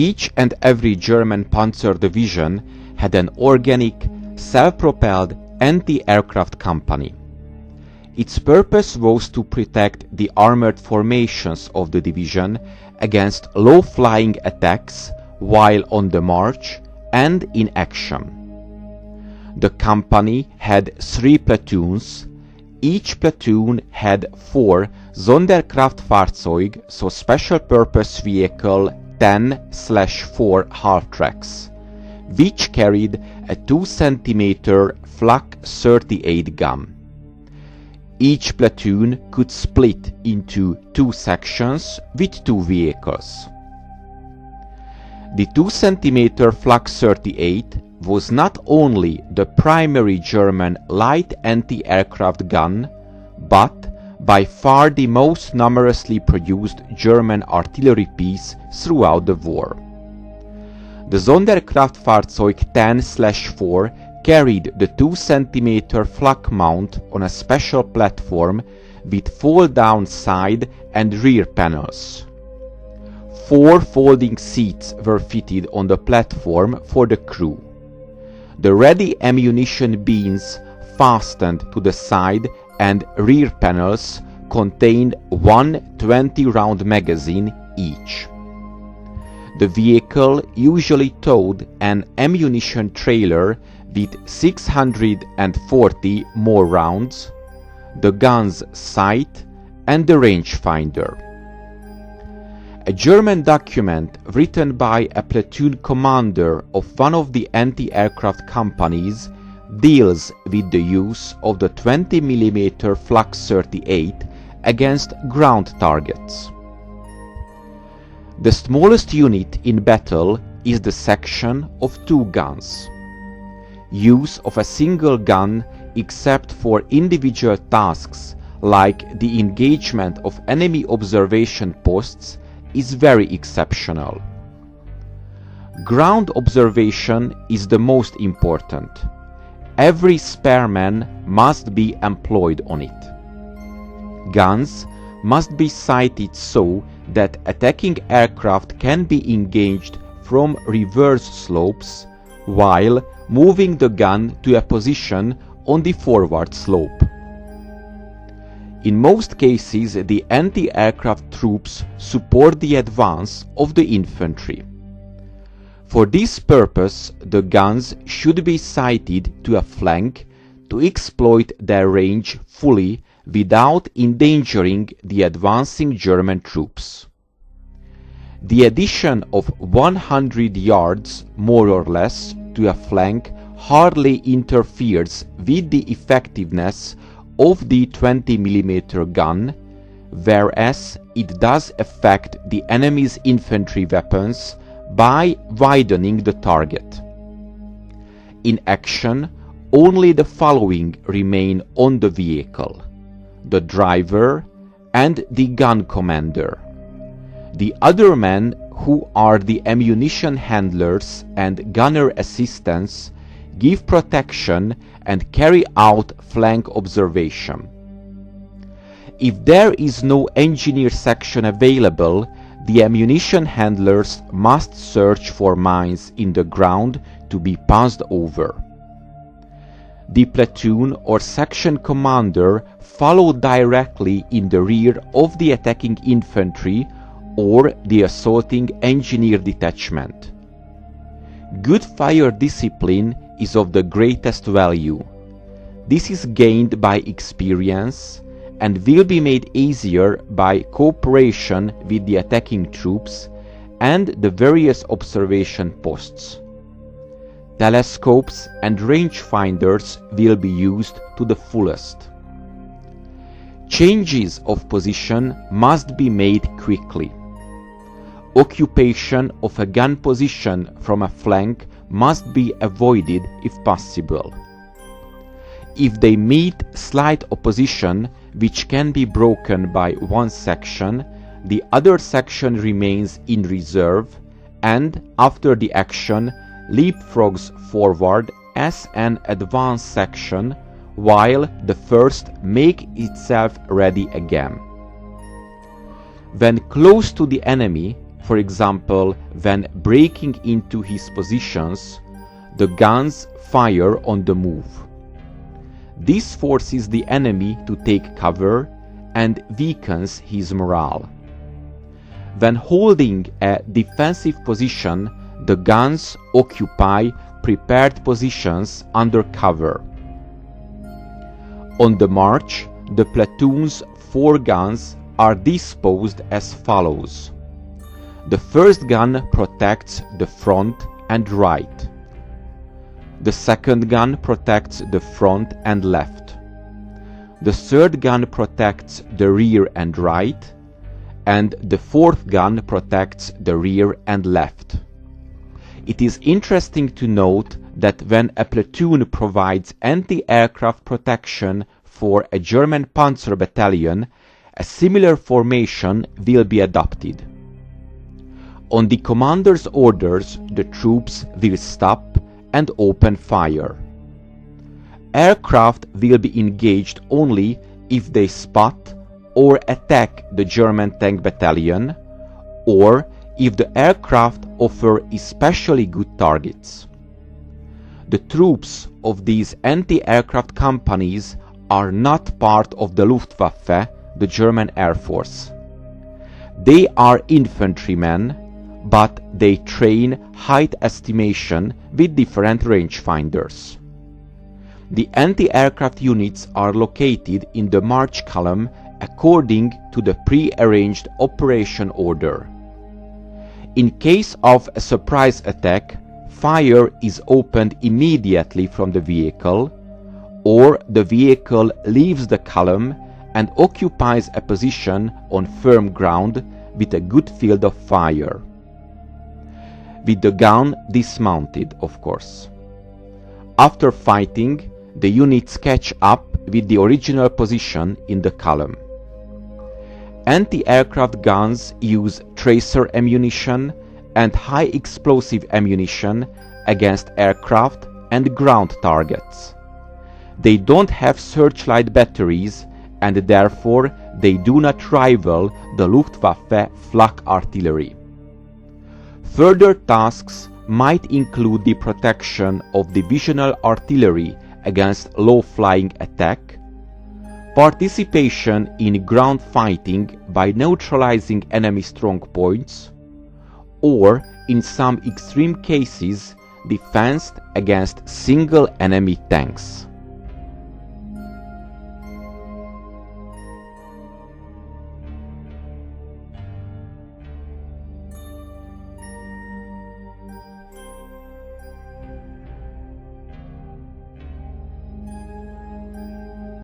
Each and every German panzer division had an organic, self-propelled anti-aircraft company. Its purpose was to protect the armored formations of the division against low-flying attacks while on the march and in action. The company had 3 platoons. Each platoon had 4 Sonderkraftfahrzeug, so special purpose vehicle 10/4 half-tracks, which carried a 2 cm Flak 38 gun. Each platoon could split into 2 sections with 2 vehicles. The 2 cm Flak 38 was not only the primary German light anti-aircraft gun, but by far the most numerously produced German artillery piece throughout the war. The Sonderkraftfahrzeug 10/4 carried the 2 cm Flak mount on a special platform with fold-down side and rear panels. 4 folding seats were fitted on the platform for the crew. The ready ammunition bins fastened to the side and rear panels contained 1 20-round magazine each. The vehicle usually towed an ammunition trailer with 640 more rounds, the gun's sight, and the rangefinder. A German document written by a platoon commander of one of the anti-aircraft companies deals with the use of the 20 mm Flak 38 against ground targets. The smallest unit in battle is the section of 2 guns. Use of a single gun except for individual tasks like the engagement of enemy observation posts is very exceptional. Ground observation is the most important. Every spare man must be employed on it. Guns must be sighted so that attacking aircraft can be engaged from reverse slopes while moving the gun to a position on the forward slope. In most cases, the anti-aircraft troops support the advance of the infantry. For this purpose, the guns should be sighted to a flank to exploit their range fully without endangering the advancing German troops. The addition of 100 yards, more or less, to a flank hardly interferes with the effectiveness of the 20 mm gun, whereas it does affect the enemy's infantry weapons by widening the target. In action, only the following remain on the vehicle: the driver and the gun commander. The other men, who are the ammunition handlers and gunner assistants, give protection and carry out flank observation. If there is no engineer section available, the ammunition handlers must search for mines in the ground to be passed over. The platoon or section commander follow directly in the rear of the attacking infantry or the assaulting engineer detachment. Good fire discipline is of the greatest value. This is gained by experience and will be made easier by cooperation with the attacking troops and the various observation posts. Telescopes and rangefinders will be used to the fullest. Changes of position must be made quickly. Occupation of a gun position from a flank must be avoided if possible. If they meet slight opposition, which can be broken by one section, the other section remains in reserve and, after the action, leapfrogs forward as an advance section, while the first makes itself ready again. When close to the enemy, for example, when breaking into his positions, the guns fire on the move. This forces the enemy to take cover and weakens his morale. When holding a defensive position, the guns occupy prepared positions under cover. On the march, the platoon's 4 guns are disposed as follows. The first gun protects the front and right. The second gun protects the front and left. The third gun protects the rear and right, and the fourth gun protects the rear and left. It is interesting to note that when a platoon provides anti-aircraft protection for a German panzer battalion, a similar formation will be adopted. On the commander's orders, the troops will stop and open fire. Aircraft will be engaged only if they spot or attack the German tank battalion, or if the aircraft offer especially good targets. The troops of these anti-aircraft companies are not part of the Luftwaffe, the German Air Force. They are infantrymen, but they train height estimation with different rangefinders. The anti-aircraft units are located in the march column according to the pre-arranged operation order. In case of a surprise attack, fire is opened immediately from the vehicle, or the vehicle leaves the column and occupies a position on firm ground with a good field of fire. With the gun dismounted, of course. After fighting, the units catch up with the original position in the column. Anti-aircraft guns use tracer ammunition and high explosive ammunition against aircraft and ground targets. They don't have searchlight batteries, and therefore they do not rival the Luftwaffe Flak artillery. Further tasks might include the protection of divisional artillery against low-flying attack, participation in ground fighting by neutralizing enemy strong points, or, in some extreme cases, defense against single enemy tanks.